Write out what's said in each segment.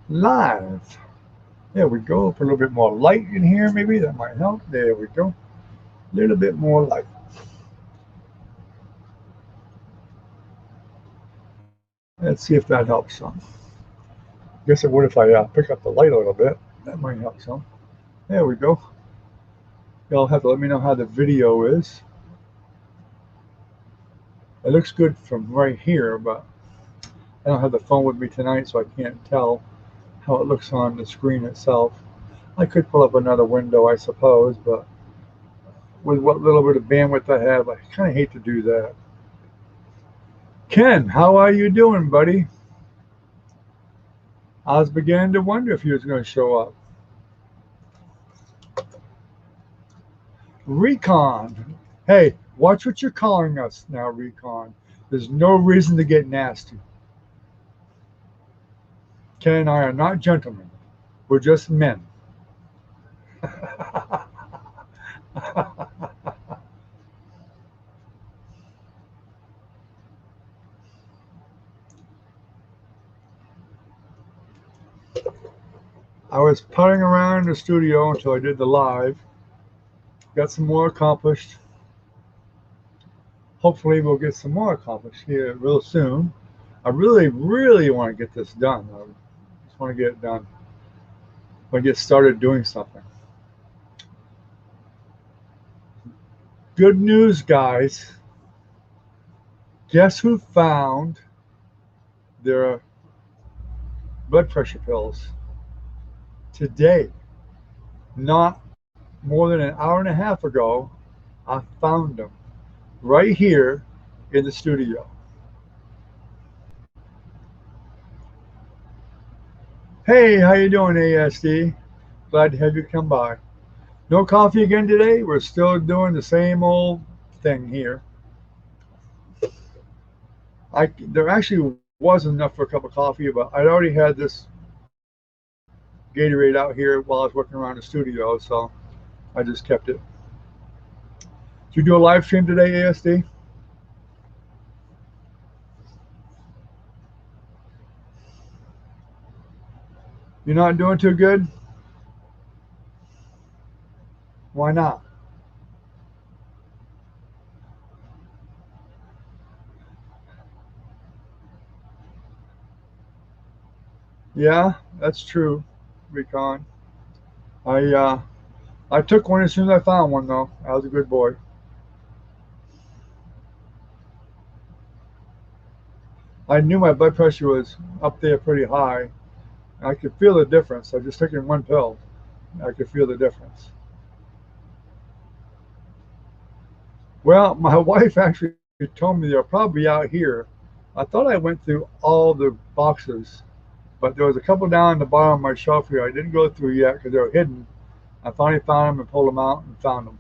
Live. There we go. Put a little bit more light in here, maybe that might help. There we go. A little bit more light. Let's see if that helps some. Guess it would if I pick up the light a little bit. That might help some. There we go. Y'all have to let me know how the video is. It looks good from right here, but I don't have the phone with me tonight, so I can't tell how it looks on the screen itself. I could pull up another window, I suppose, but with what little bit of bandwidth I have, I kind of hate to do that. Ken, how are you doing, buddy? I was beginning to wonder if you was going to show up. Recon. Hey, watch what you're calling us now, Recon. There's no reason to get nasty. Ken and I are not gentlemen. We're just men. I was putting around in the studio until I did the live. Got some more accomplished. Hopefully we'll get some more accomplished here real soon. I really, really want to get this done. I just want to get it done. I want to get started doing something. Good news, guys. Guess who found their blood pressure pills today? Not more than an hour and a half ago, I found them right here in the studio. Hey, how you doing, ASD? Glad to have you come by. No coffee again today? We're still doing the same old thing here. There actually was enough for a cup of coffee, but I'd already had this Gatorade out here while I was working around the studio, so I just kept it. Did you do a live stream today, ASD? You're not doing too good? Why not? Yeah, that's true, Recon. I took one as soon as I found one, though. I was a good boy. I knew my blood pressure was up there pretty high. I could feel the difference. I just taking one pill. I could feel the difference. Well, my wife actually told me they're probably out here. I thought I went through all the boxes, but there was a couple down the bottom of my shelf here I didn't go through yet because they were hidden. I finally found them and pulled them out and found them.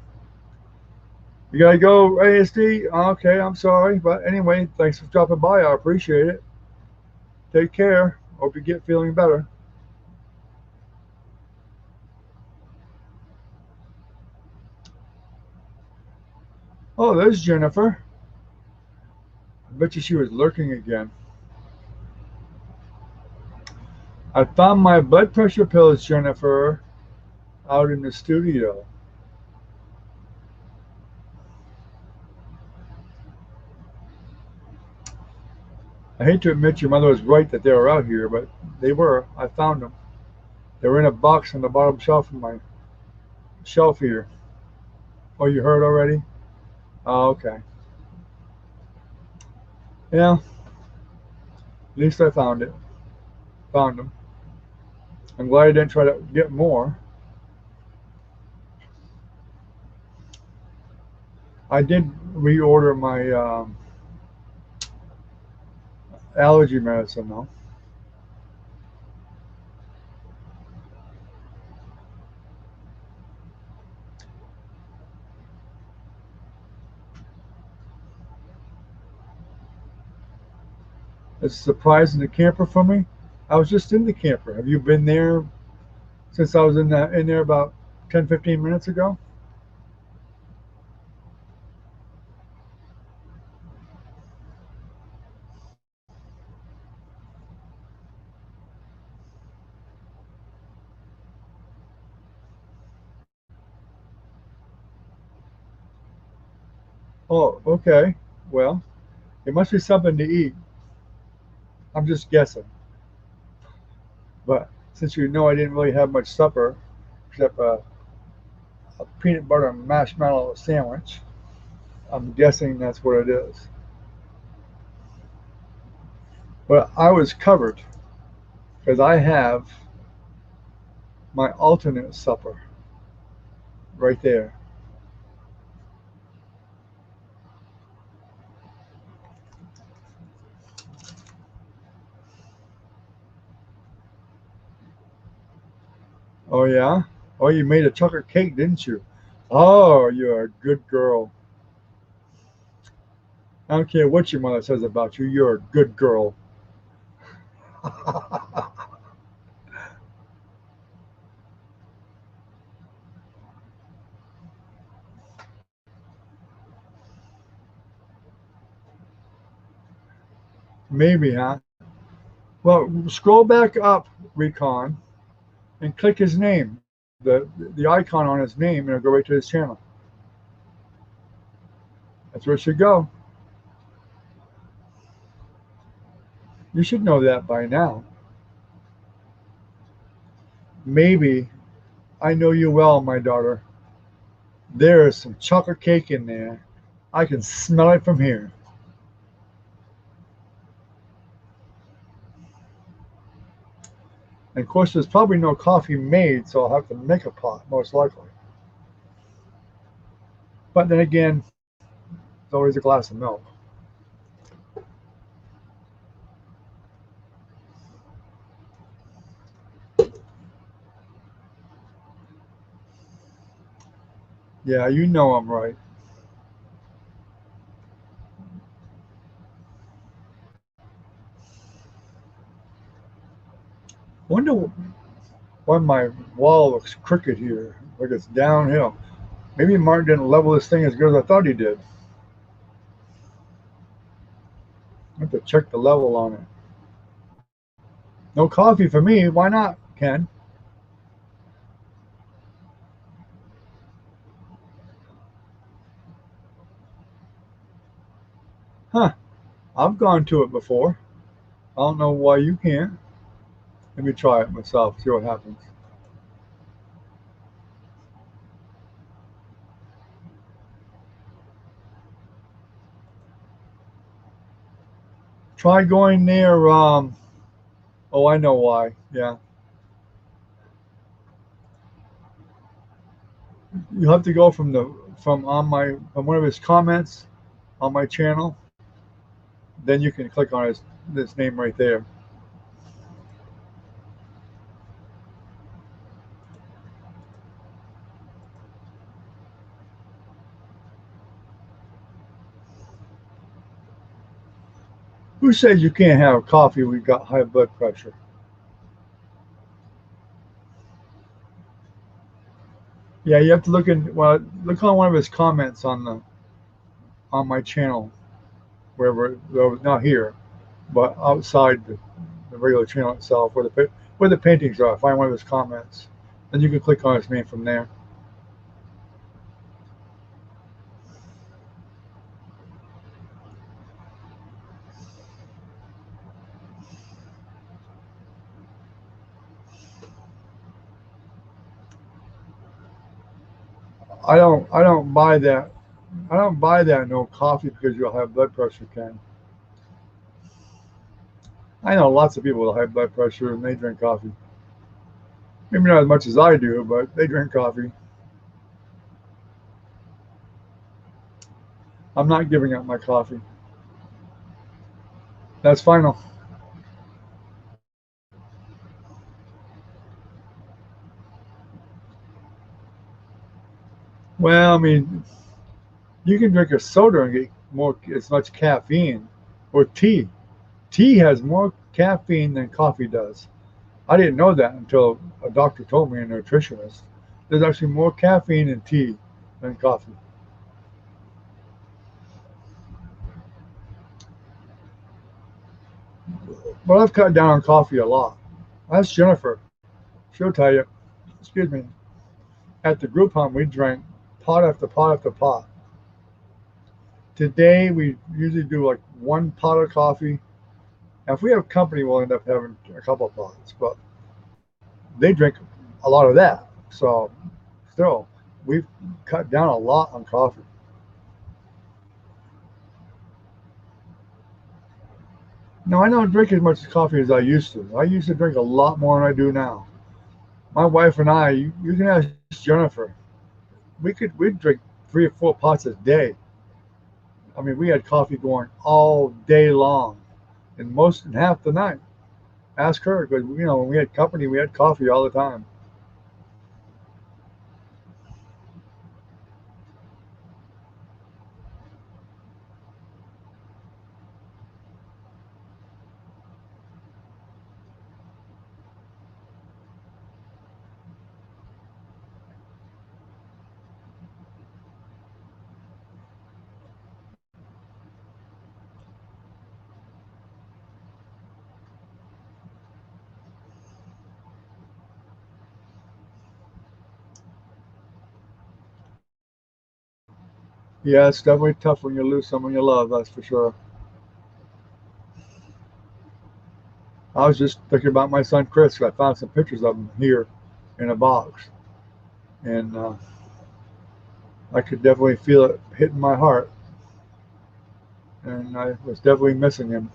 You gotta go, ASD? Okay, I'm sorry. But anyway, thanks for dropping by. I appreciate it. Take care. Hope you get feeling better. Oh, there's Jennifer. I bet you she was lurking again. I found my blood pressure pills, Jennifer, out in the studio. I hate to admit your mother was right that they were out here, but they were. I found them. They were in a box on the bottom shelf of my shelf here. Oh, you heard already? Oh, okay. Yeah, at least I found it. Found them. I'm glad I didn't try to get more. I did reorder my allergy medicine though. It's surprising the camper for me. I was just in the camper. Have you been there since I was in there about 10, 15 minutes ago? Oh, okay. Well, it must be something to eat. I'm just guessing. But since you know I didn't really have much supper, except a peanut butter and marshmallow sandwich, I'm guessing that's what it is. But I was covered because I have my alternate supper right there. Oh, yeah? Oh, you made a chocolate cake, didn't you? Oh, you're a good girl. I don't care what your mother says about you, you're a good girl. Maybe, huh? Well, scroll back up, Recon, and click his name, the icon on his name, and it'll go right to his channel. That's where it should go. You should know that by now. Maybe I know you well, my daughter. There is some chocolate cake in there. I can smell it from here. And of course, there's probably no coffee made, so I'll have to make a pot, most likely. But then again, there's always a glass of milk. Yeah, you know I'm right. Wonder why my wall looks crooked here, like it's downhill. Maybe Martin didn't level this thing as good as I thought he did. I have to check the level on it. No coffee for me. Why not, Ken? Huh. I've gone to it before. I don't know why you can't. Let me try it myself, see what happens. Try going near, oh, I know why. Yeah. You have to go from one of his comments on my channel. Then you can click on his name right there. Who says you can't have coffee when you've got high blood pressure? Yeah, you have to look on one of his comments on my channel, wherever, well, not here, but outside the regular channel itself, where the paintings are. Find one of his comments, then you can click on his name from there. I don't buy that. I don't buy that no coffee because you'll have blood pressure, Ken. I know lots of people with high blood pressure and they drink coffee. Maybe not as much as I do, but they drink coffee. I'm not giving up my coffee. That's final. Well, I mean, you can drink a soda and get more as much caffeine, or tea. Tea has more caffeine than coffee does. I didn't know that until a doctor told me, a nutritionist. There's actually more caffeine in tea than coffee. But I've cut down on coffee a lot. Ask Jennifer. She'll tell you. Excuse me. At the group home, we drank pot after pot after pot. Today we usually do like one pot of coffee. Now, if we have company, we'll end up having a couple of pots, but they drink a lot of that. So still, we've cut down a lot on coffee. Now, I don't drink as much coffee as I used to. I used to drink a lot more than I do now. My wife and I, you can ask Jennifer, we'd drink 3 or 4 pots a day. I mean, we had coffee going all day long, and most and half the night. Ask her because when we had company, we had coffee all the time. Yeah, it's definitely tough when you lose someone you love. That's for sure. I was just thinking about my son Chris. I found some pictures of him here in a box, and I could definitely feel it hitting my heart. And I was definitely missing him.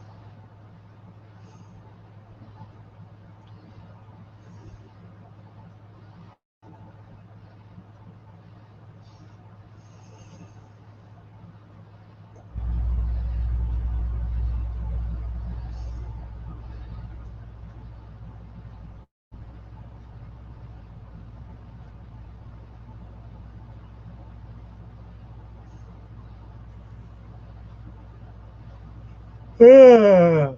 Ah,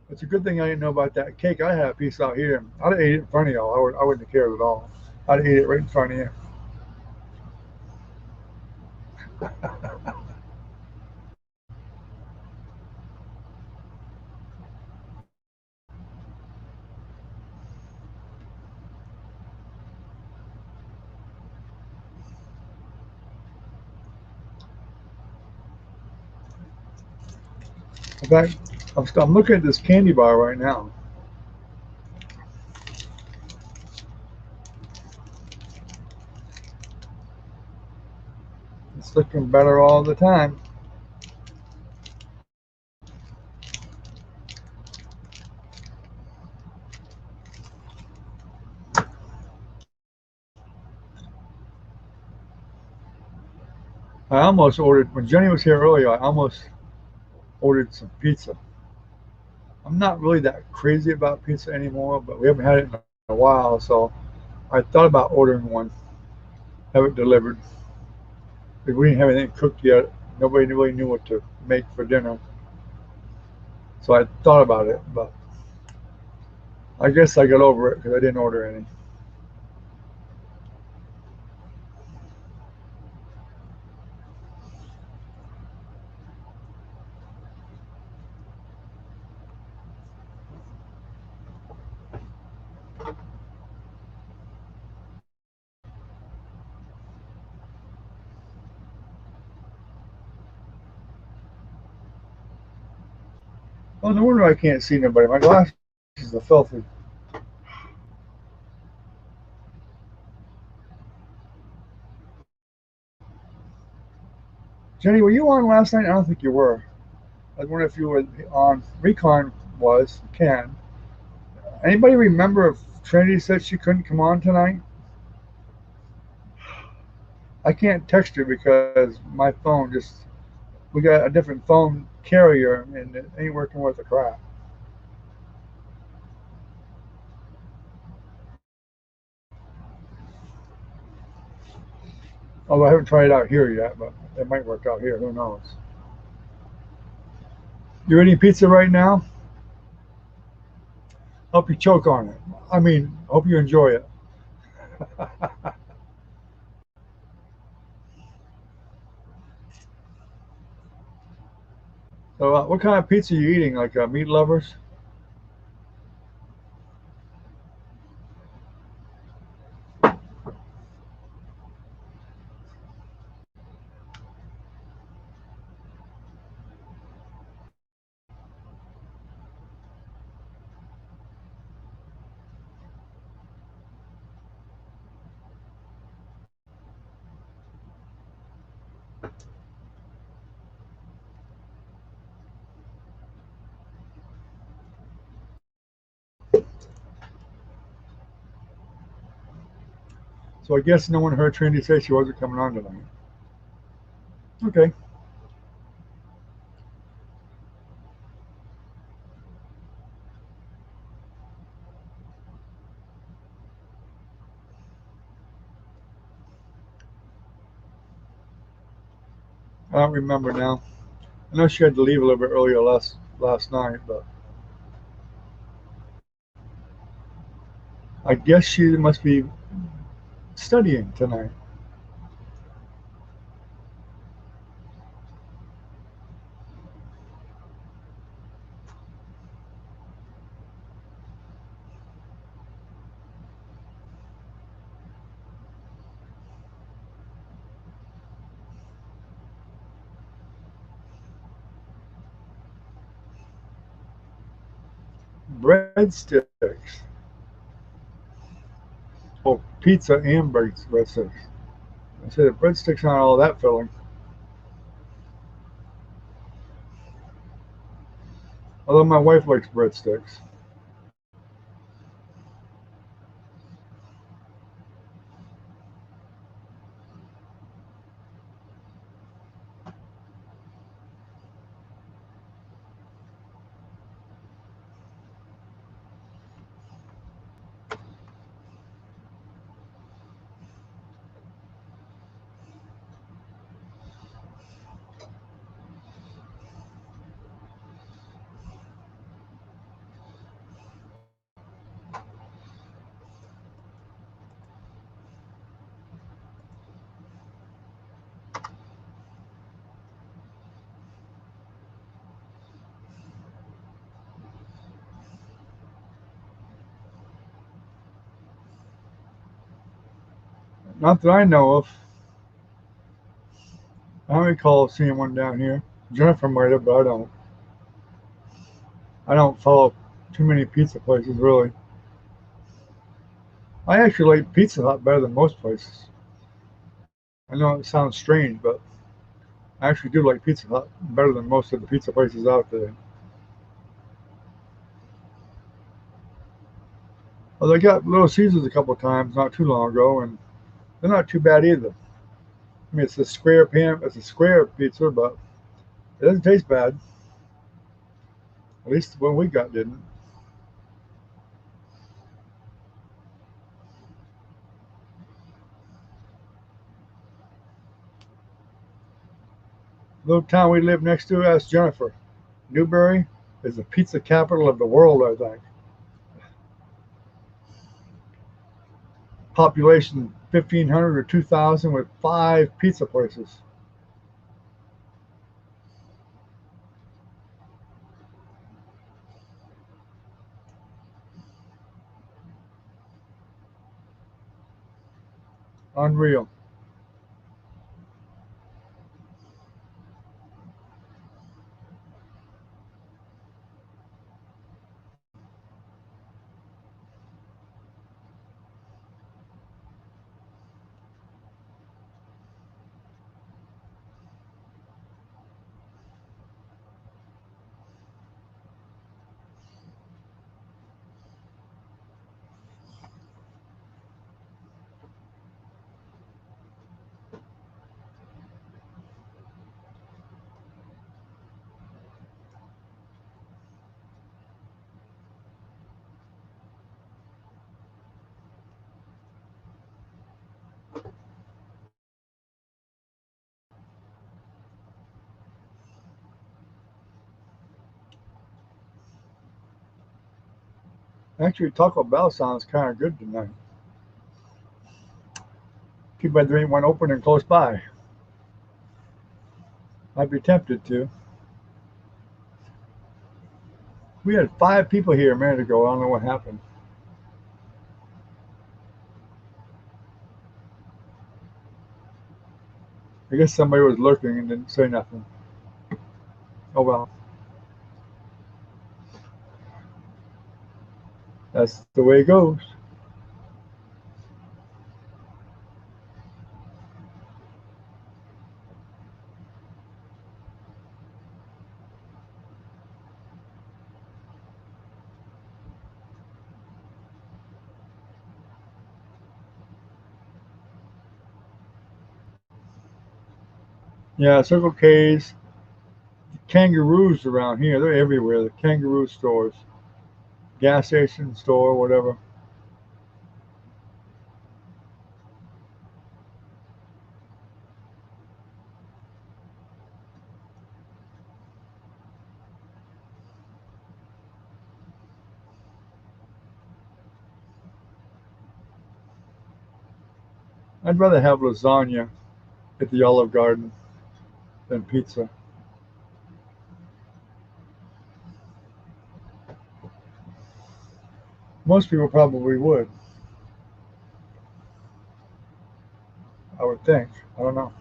it's a good thing I didn't know about that cake. I had a piece out here. I'd have ate it in front of y'all. I wouldn't have cared at all. I'd have ate it right in front of you. In fact, I'm looking at this candy bar right now. It's looking better all the time. I almost ordered when Jenny was here earlier. I almost ordered some pizza. I'm not really that crazy about pizza anymore, but we haven't had it in a while, so I thought about ordering one, have it delivered. But we didn't have anything cooked yet. Nobody really knew what to make for dinner, so I thought about it, but I guess I got over it because I didn't order any. Oh, no wonder I can't see nobody. My glasses are filthy. Jenny, were you on last night? I don't think you were. I wonder if you were on. Recon was. Can. Anybody remember if Trinity said she couldn't come on tonight? I can't text her because my phone just we got a different phone carrier and it ain't working worth a crap. Although I haven't tried it out here yet, but it might work out here. Who knows? You eating pizza right now? Hope you choke on it. I mean, hope you enjoy it. So, what kind of pizza are you eating? Like meat lovers? So I guess no one heard Trinity say she wasn't coming on tonight. Okay. I don't remember now. I know she had to leave a little bit earlier last night, but I guess she must be studying tonight. Breadsticks. Oh, pizza and breadsticks. I said the breadsticks aren't all that filling. Although my wife likes breadsticks. Not that I know of. I don't recall seeing one down here. Jennifer might have, but I don't. I don't follow too many pizza places really. I actually like Pizza Hut better than most places. I know it sounds strange, but I actually do like Pizza Hut better than most of the pizza places out there. Well, they got Little Caesars a couple of times not too long ago, and they're not too bad either. I mean, it's a square pizza, but it doesn't taste bad. At least the one we got didn't. The little town we live next to, asked Jennifer. Newberry is the pizza capital of the world, I think. Population 1,500 or 2,000 with 5 pizza places. Unreal. Actually, Taco Bell sounds kind of good tonight. Too bad there ain't one opening close by. I'd be tempted to. We had 5 people here a minute ago. I don't know what happened. I guess somebody was lurking and didn't say nothing. Oh well, that's the way it goes. Yeah, Circle K's, kangaroos around here. They're everywhere. The kangaroo stores, gas station store, whatever. I'd rather have lasagna at the Olive Garden than pizza. Most people probably would, I would think. I don't know.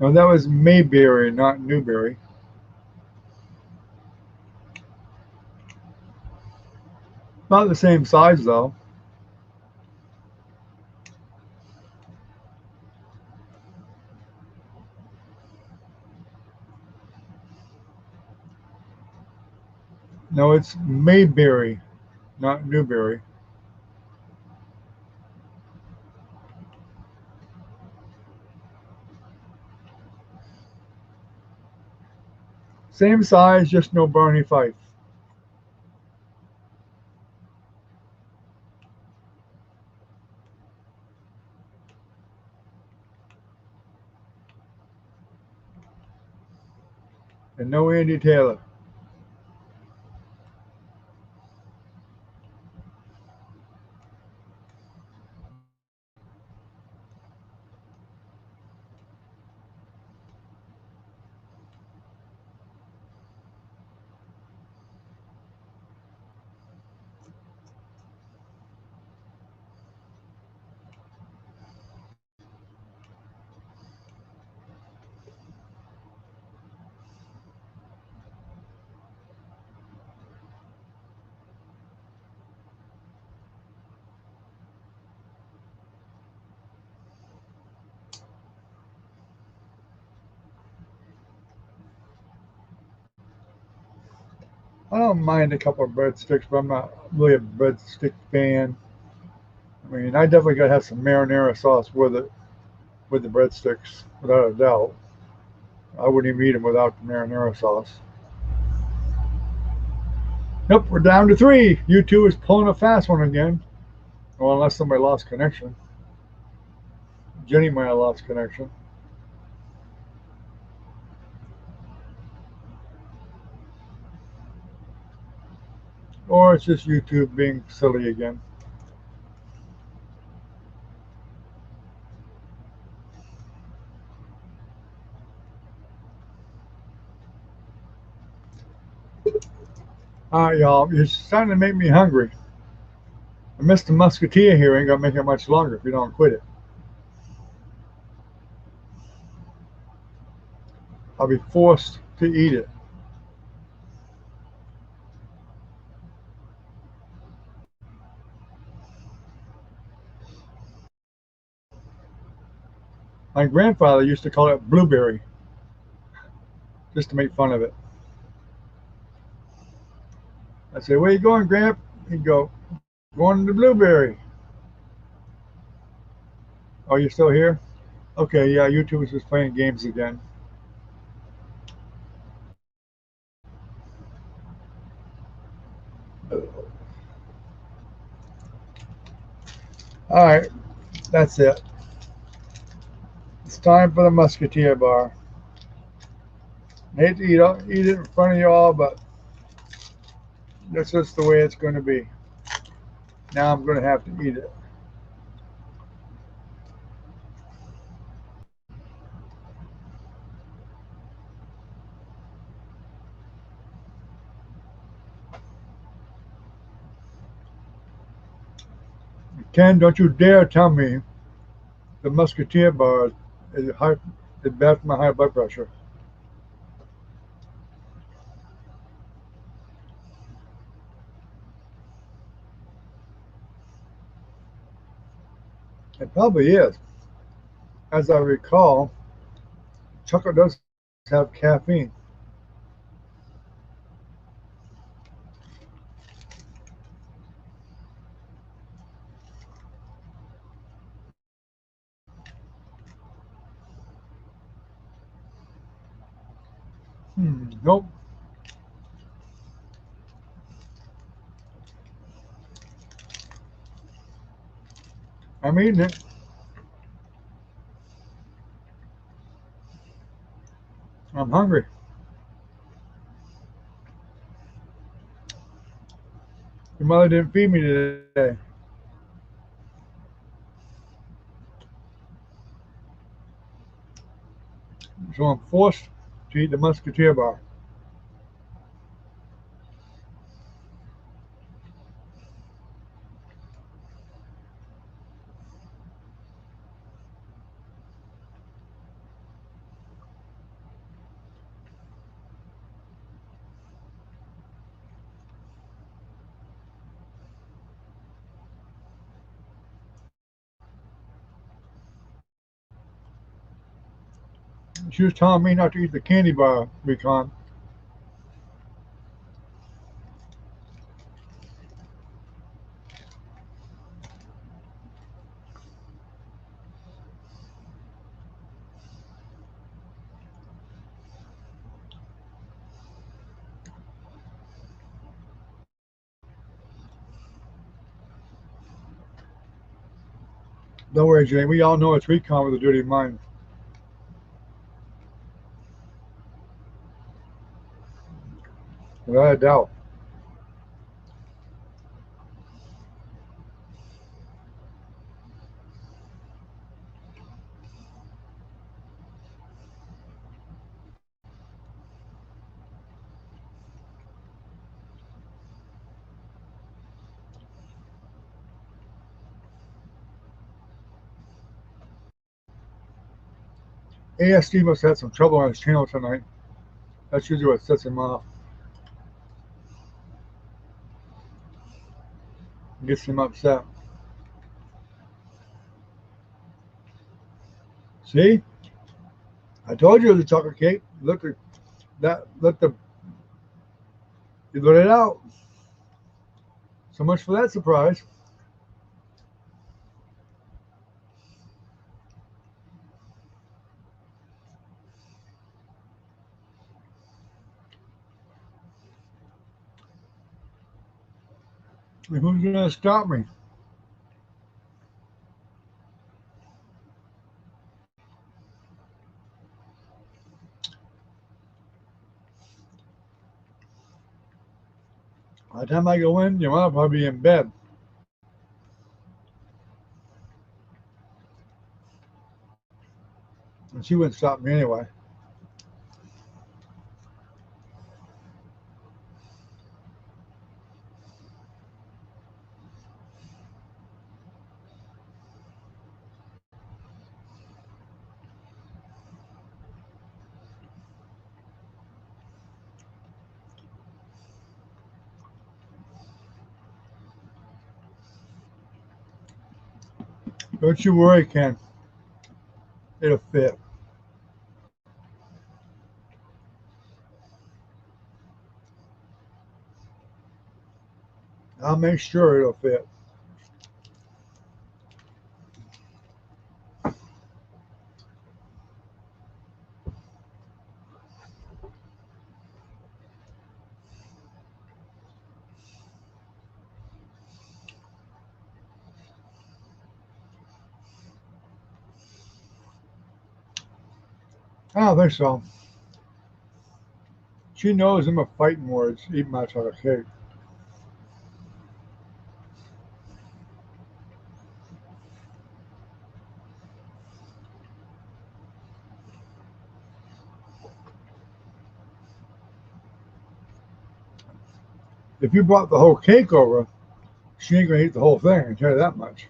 No, that was Mayberry, not Newberry. Not the same size though. No, it's Mayberry, not Newberry. Same size, just no Barney Fife. And no Andy Taylor. I don't mind a couple of breadsticks, but I'm not really a breadstick fan. I mean, I definitely gotta have some marinara sauce with it, with the breadsticks, without a doubt. I wouldn't even eat them without the marinara sauce. Yep, we're down to three. U2 is pulling a fast one again. Well, unless somebody lost connection. Jenny might have lost connection. Or it's just YouTube being silly again. All right, y'all. You're starting to make me hungry. I missed the Musketeer here. Ain't gonna make it much longer if you don't quit it. I'll be forced to eat it. My grandfather used to call it blueberry, just to make fun of it. I'd say, "Where you going, Gramp?" He'd go, "Going to blueberry." Oh, you're still here? Okay, yeah. YouTube is just playing games again. All right, that's it. It's time for the Musketeer bar. I hate to eat it in front of you all, but that's just the way it's going to be. Now I'm going to have to eat it. Ken, don't you dare tell me the Musketeer bar is high. It's bad for my high blood pressure. It probably is. As I recall, chocolate does have caffeine. Nope. I'm eating it. I'm hungry. Your mother didn't feed me today, so I'm forced to eat the Musketeer bar. She was telling me not to eat the candy bar, Recon. Don't worry, Jay. We all know it's Recon with a dirty mind. Without a doubt. ASD must have had some trouble on his channel tonight. That's usually what sets him off. Gets him upset. See? I told you it was a chocolate cake. Look at that. Let the you let it out. So much for that surprise. Who's gonna stop me? By the time I go in, your mom will probably be in bed. And she wouldn't stop me anyway. Don't you worry, Ken. It'll fit. I'll make sure it'll fit. I don't think so. She knows I'm a fighting words, eating my chocolate cake. If you brought the whole cake over, she ain't gonna eat the whole thing, I can tell you that much.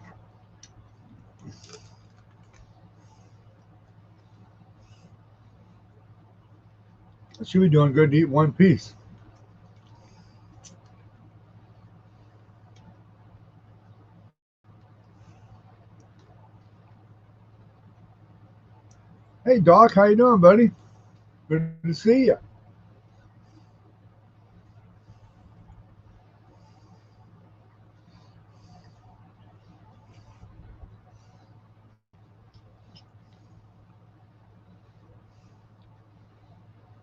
It should be doing good to eat one piece. Hey Doc, how you doing, buddy? Good to see you.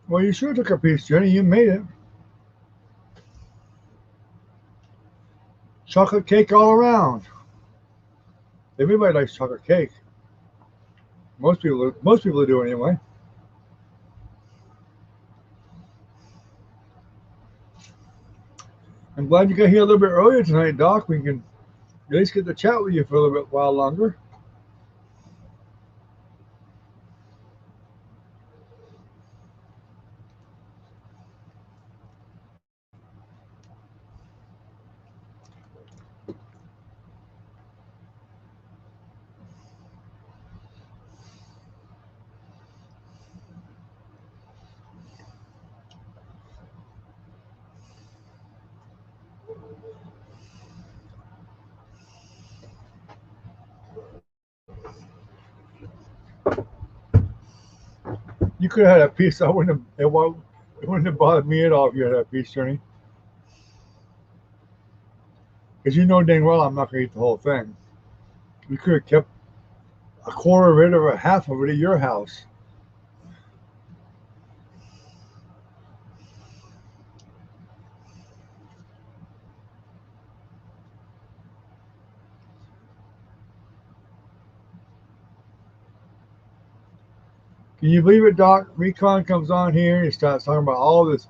Well, you sure took a piece, Jenny. You made it. Chocolate cake all around. Everybody likes chocolate cake. Most people do anyway. I'm glad you got here a little bit earlier tonight, Doc. We can at least get to chat with you for a little bit while longer. You could have had a piece. It wouldn't have bothered me at all if you had a piece, Jenny. Because you know dang well I'm not going to eat the whole thing. You could have kept a quarter of it or a half of it at your house. Can you believe it, Doc? Recon comes on here and he starts talking about all this,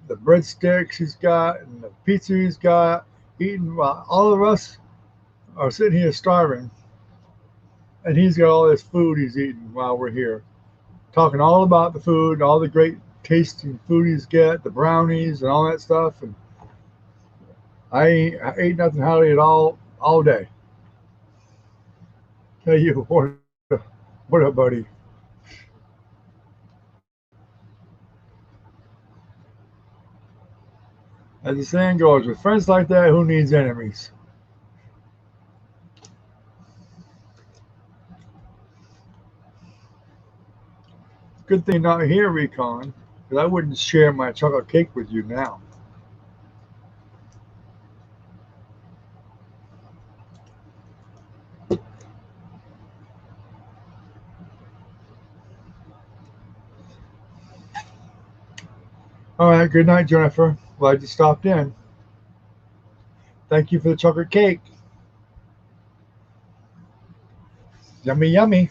the breadsticks he's got and the pizza he's got, eating while all of us are sitting here starving. And he's got all this food he's eating while we're here. Talking all about the food, all the great tasting food he's got, the brownies and all that stuff. And I ate nothing hardly at all day. Tell you what a buddy. As the saying goes, with friends like that, who needs enemies? Good thing not here, Recon, because I wouldn't share my chocolate cake with you now. All right, good night, Jennifer. Glad you stopped in. Thank you for the chocolate cake. Yummy, yummy.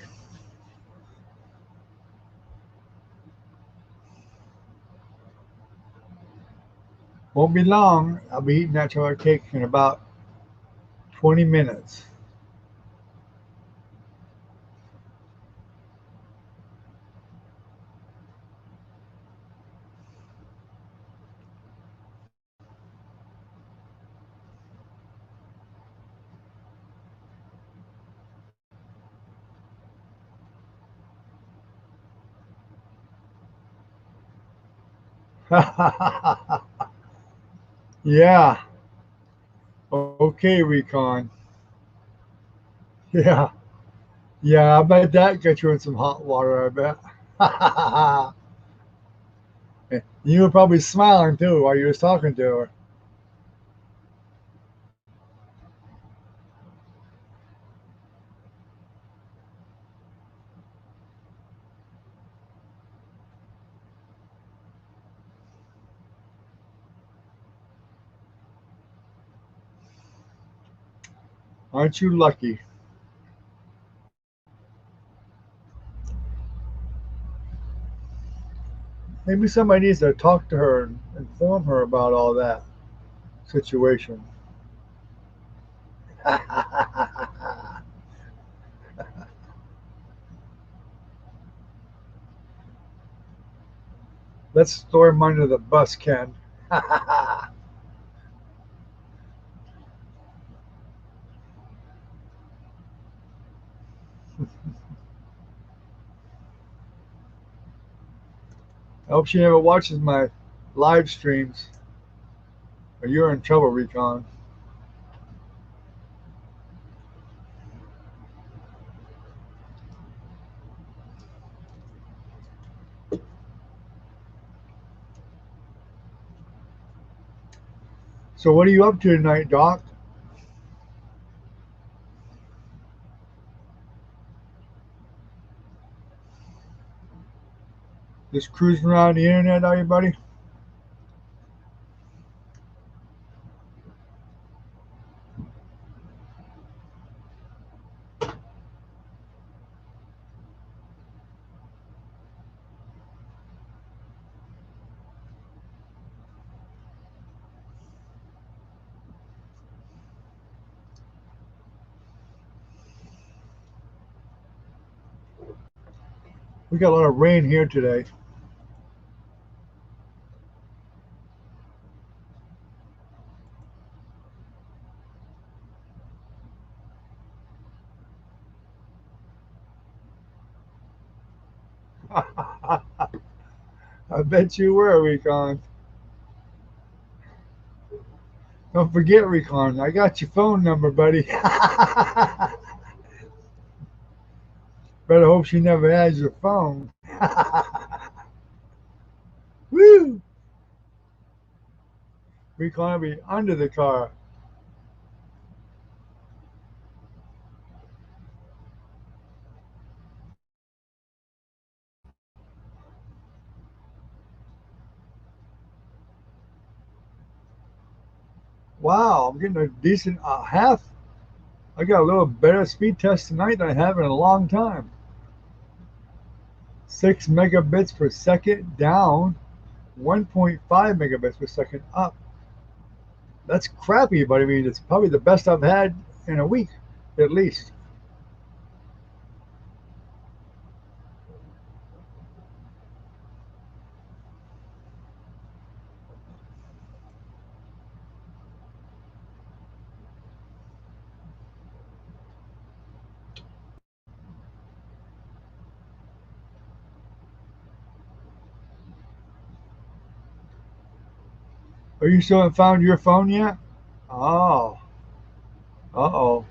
Won't be long. I'll be eating that chocolate cake in about 20 minutes. Yeah. Okay, Recon. Yeah. Yeah, I bet that got you in some hot water, I bet. You were probably smiling too while you was talking to her. Aren't you lucky? Maybe somebody needs to talk to her and inform her about all that situation. Let's throw him under the bus, Ken. I hope she never watches my live streams, or you're in trouble, Recon. So what are you up to tonight, Doc? Just cruising around the internet, are you, buddy? We got a lot of rain here today. I bet you were, Recon. Don't forget, Recon. I got your phone number, buddy. Better hope she never has your phone. Woo! Recon will be under the car. Wow, I'm getting a decent half. I got a little better speed test tonight than I have in a long time. 6 megabits per second down, 1.5 megabits per second up. That's crappy, but I mean, it's probably the best I've had in a week, at least. Are you still haven't found your phone yet? Oh, uh-oh.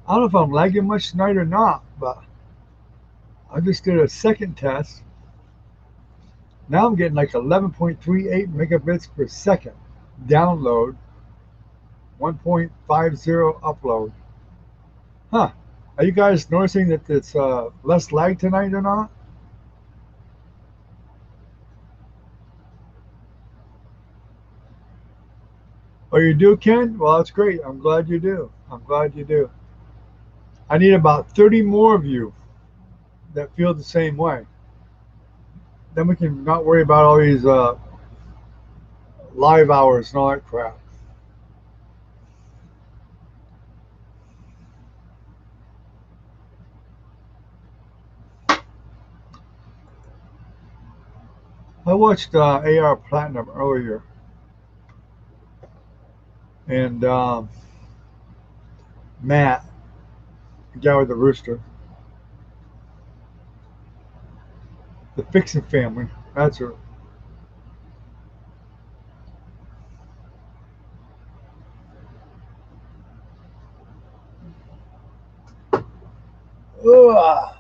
I don't know if I'm lagging much tonight or not, but I just did a second test. Now I'm getting like 11.38 megabits per second download, 1.50 upload. Huh. Are you guys noticing that it's less lag tonight or not? Oh, you do, Ken? Well, that's great. I'm glad you do. I'm glad you do. I need about 30 more of you that feel the same way. Then we can not worry about all these live hours and all that crap. I watched AR Platinum earlier, and Matt, the guy with the rooster, the Fixin' family. That's her. Ugh.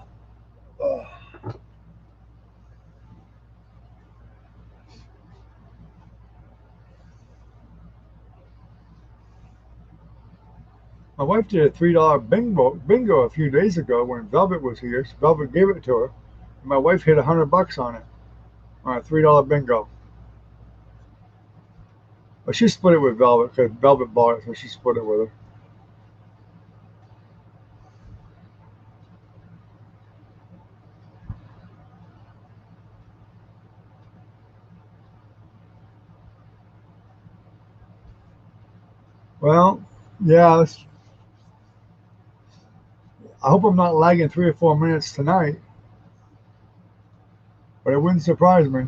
Ugh. My wife did a $3 bingo a few days ago when Velvet was here. Velvet gave it to her. And my wife hit $100 on it on a $3 bingo. But she split it with Velvet because Velvet bought it, so she split it with her. Well, yeah, I hope I'm not lagging 3 or 4 minutes tonight, but it wouldn't surprise me.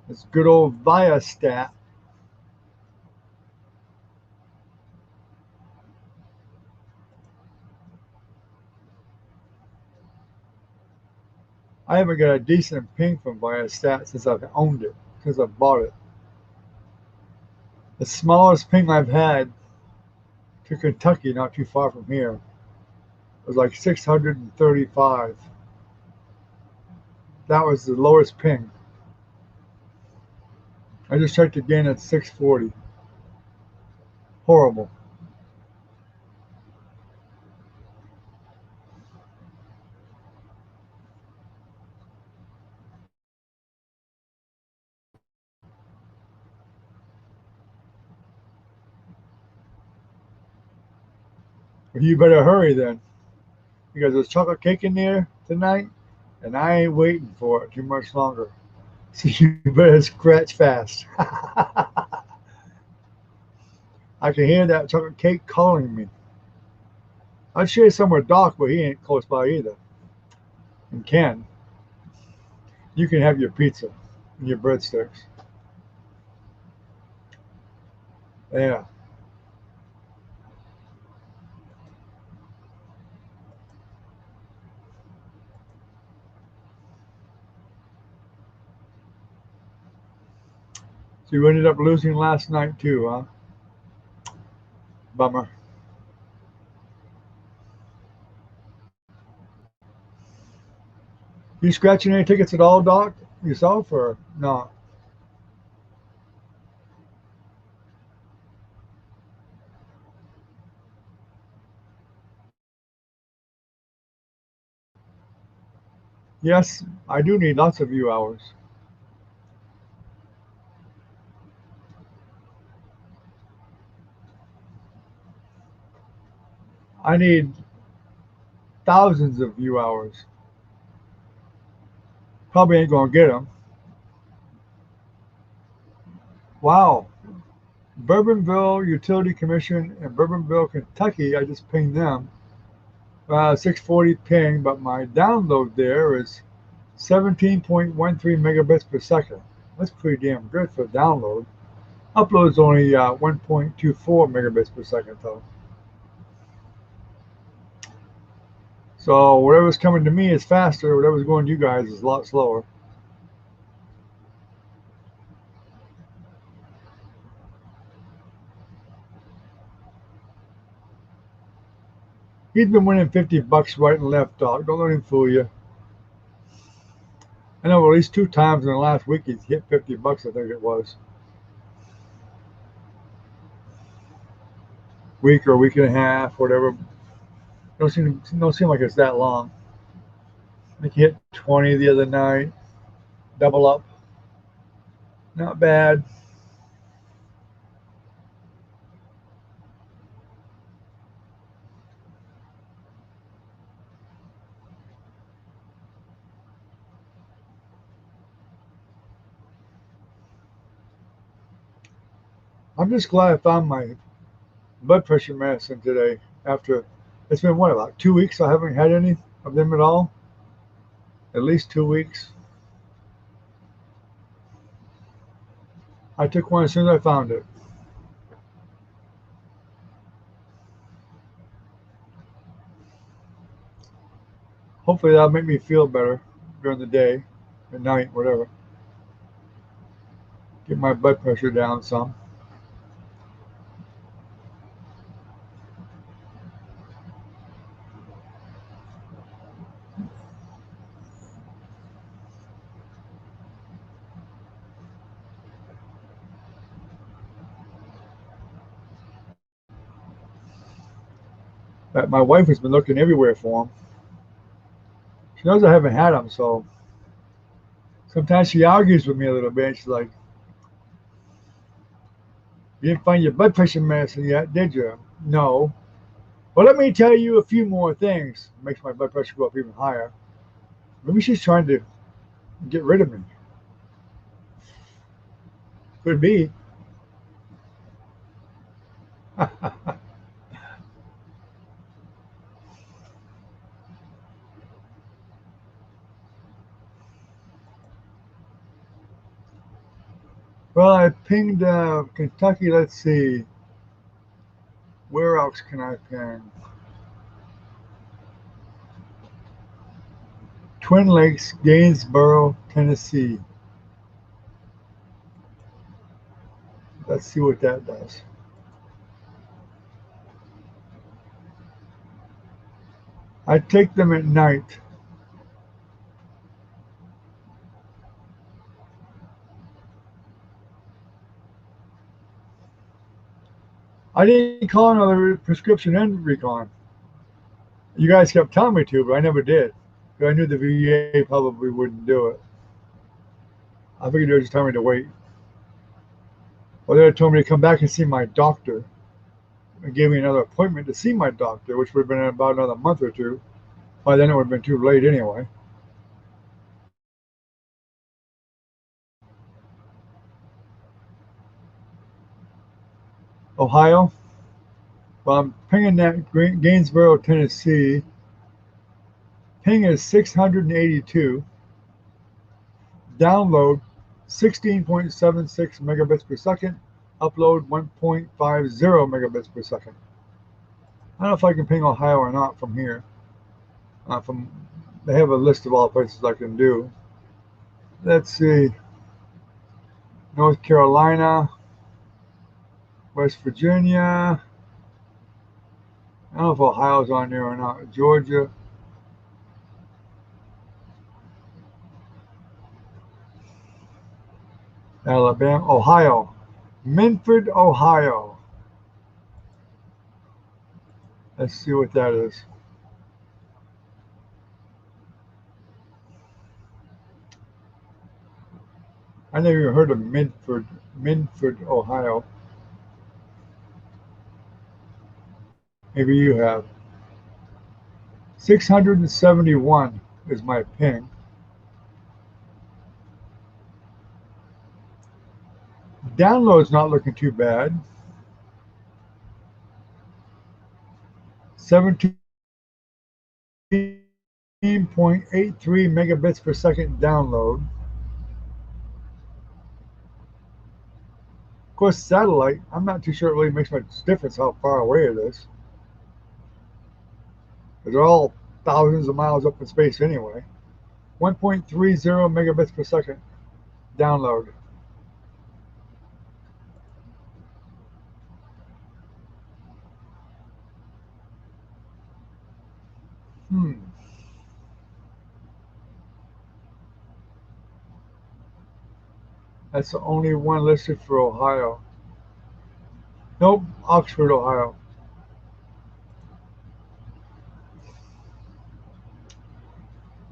It's good old Viastat. I haven't got a decent ping from Viastat since I've owned it, since I bought it. The smallest ping I've had to Kentucky, not too far from here, was like 635. That was the lowest ping. I just checked again at 640. Horrible. You better hurry then, because there's chocolate cake in there tonight, and I ain't waiting for it too much longer. So you better scratch fast. I can hear that chocolate cake calling me. I'd share some with Doc, but he ain't close by either. And Ken, you can have your pizza and your breadsticks. Yeah. So you ended up losing last night too, huh? Bummer. You scratching any tickets at all, Doc? Yourself or not? Yes, I do need lots of view hours. I need thousands of view hours. Probably ain't gonna get them. Wow. Bourbonville Utility Commission in Bourbonville, Kentucky. I just pinged them. 640 ping, but my download there is 17.13 megabits per second. That's pretty damn good for download. Upload is only 1.24 megabits per second though. So whatever's coming to me is faster. Whatever's going to you guys is a lot slower. He's been winning $50 right and left, dog. Don't let him fool you. I know at least 2 times in the last week he's hit $50, I think it was. Week or a week and a half, whatever. Don't seem like it's that long. I think he hit 20 the other night. Double up. Not bad. I'm just glad I found my blood pressure medicine today. After it's been what, about 2 weeks I haven't had any of them at all. At least 2 weeks. I took one as soon as I found it. Hopefully that'll make me feel better during the day, at night, whatever. Get my blood pressure down some. But my wife has been looking everywhere for them. She knows I haven't had them, so sometimes she argues with me a little bit. She's like, "You didn't find your blood pressure medicine yet, did you?" No. Well, let me tell you a few more things. It makes my blood pressure go up even higher. Maybe she's trying to get rid of me. Could be. Well, I pinged Kentucky. Let's see. Where else can I ping? Twin Lakes, Gainesboro, Tennessee. Let's see what that does. I take them at night. I didn't call another prescription in recon. You guys kept telling me to, but I never did. I knew the VA probably wouldn't do it. I figured they were just telling me to wait. Or they told me to come back and see my doctor and gave me another appointment to see my doctor, which would have been in about another month or two. By then it would have been too late anyway. Ohio. Well, I'm pinging that Gainesboro, Tennessee. Ping is 682. Download 16.76 megabits per second. Upload 1.50 megabits per second. I don't know if I can ping Ohio or not from here. They have a list of all places I can do. Let's see. North Carolina, West Virginia. I don't know if Ohio's on there or not. Georgia. Alabama. Ohio. Minford, Ohio. Let's see what that is. I never even heard of Minford, Ohio. Maybe you have. 671 is my ping. Download's not looking too bad. 17.83 megabits per second download. Of course, satellite, I'm not too sure it really makes much difference how far away it is. They're all thousands of miles up in space anyway. 1.30 megabits per second download. That's the only one listed for Ohio. Nope, Oxford, Ohio.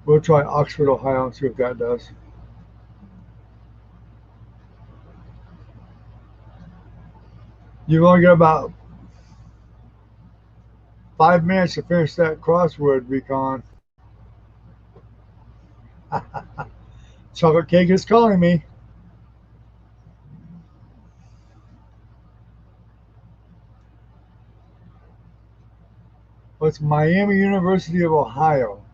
We'll try Oxford, Ohio and see what that does. You've only got about 5 minutes to finish that crossword recon. Chocolate cake is calling me. What's Miami University of Ohio?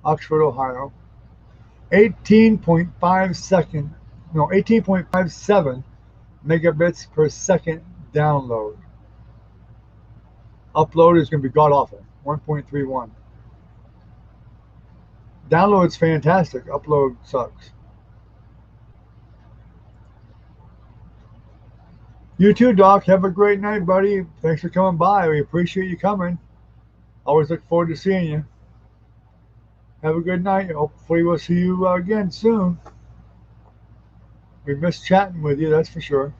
Oxford, Ohio. 18.57 megabits per second download. Upload is going to be god awful. 1.31. Download's fantastic. Upload sucks. You too, Doc. Have a great night, buddy. Thanks for coming by. We appreciate you coming. Always look forward to seeing you. Have a good night. Hopefully we'll see you again soon. We missed chatting with you, that's for sure.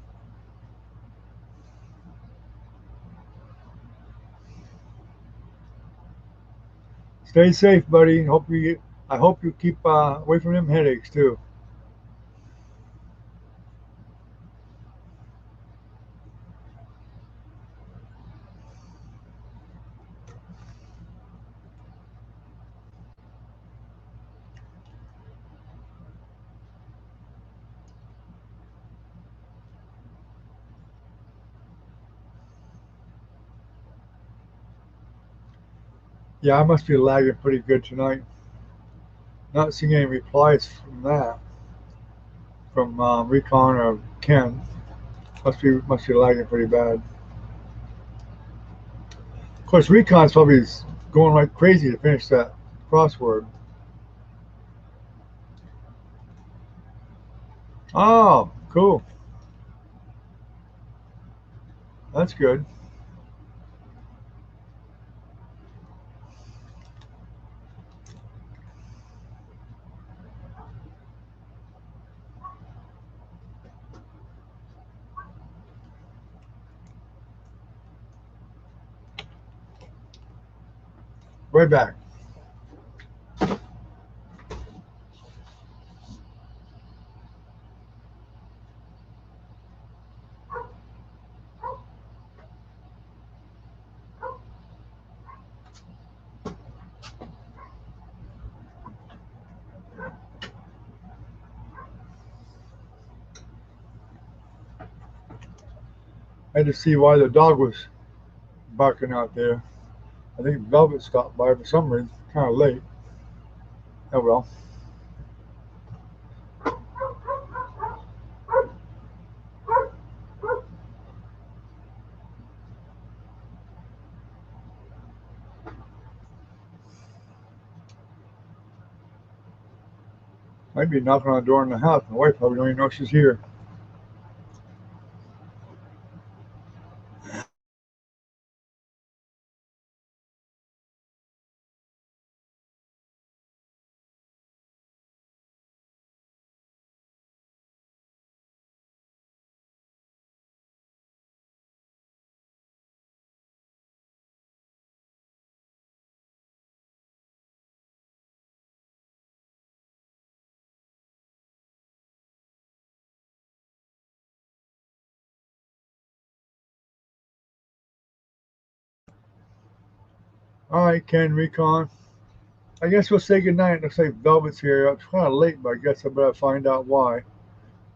Stay safe, buddy. I hope you keep away from them headaches too. Yeah, I must be lagging pretty good tonight. Not seeing any replies from that, from Recon or Ken. Must be lagging pretty bad. Of course, Recon's probably going like crazy to finish that crossword. Oh, cool. That's good. Right back. I had to see why the dog was barking out there. I think Velvet stopped by for some reason. Kind of late. Oh well. Might be knocking on the door in the house. My wife probably don't even know she's here. All right, Ken, Recon. I guess we'll say goodnight. Looks like Velvet's here. It's kind of late, but I guess I better find out why.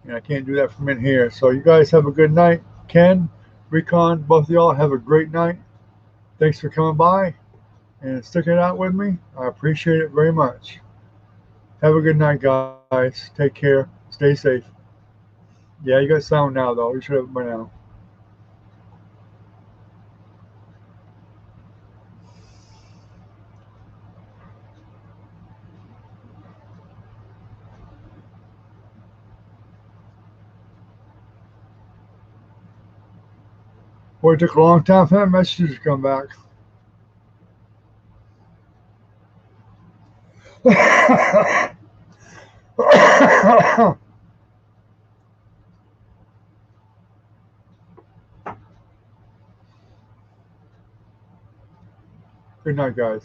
And I can't do that from in here. So you guys have a good night. Ken, Recon, both of y'all have a great night. Thanks for coming by and sticking it out with me. I appreciate it very much. Have a good night, guys. Take care. Stay safe. Yeah, you got sound now, though. You should have it by now. Boy, it took a long time for that message to come back. Good night, guys.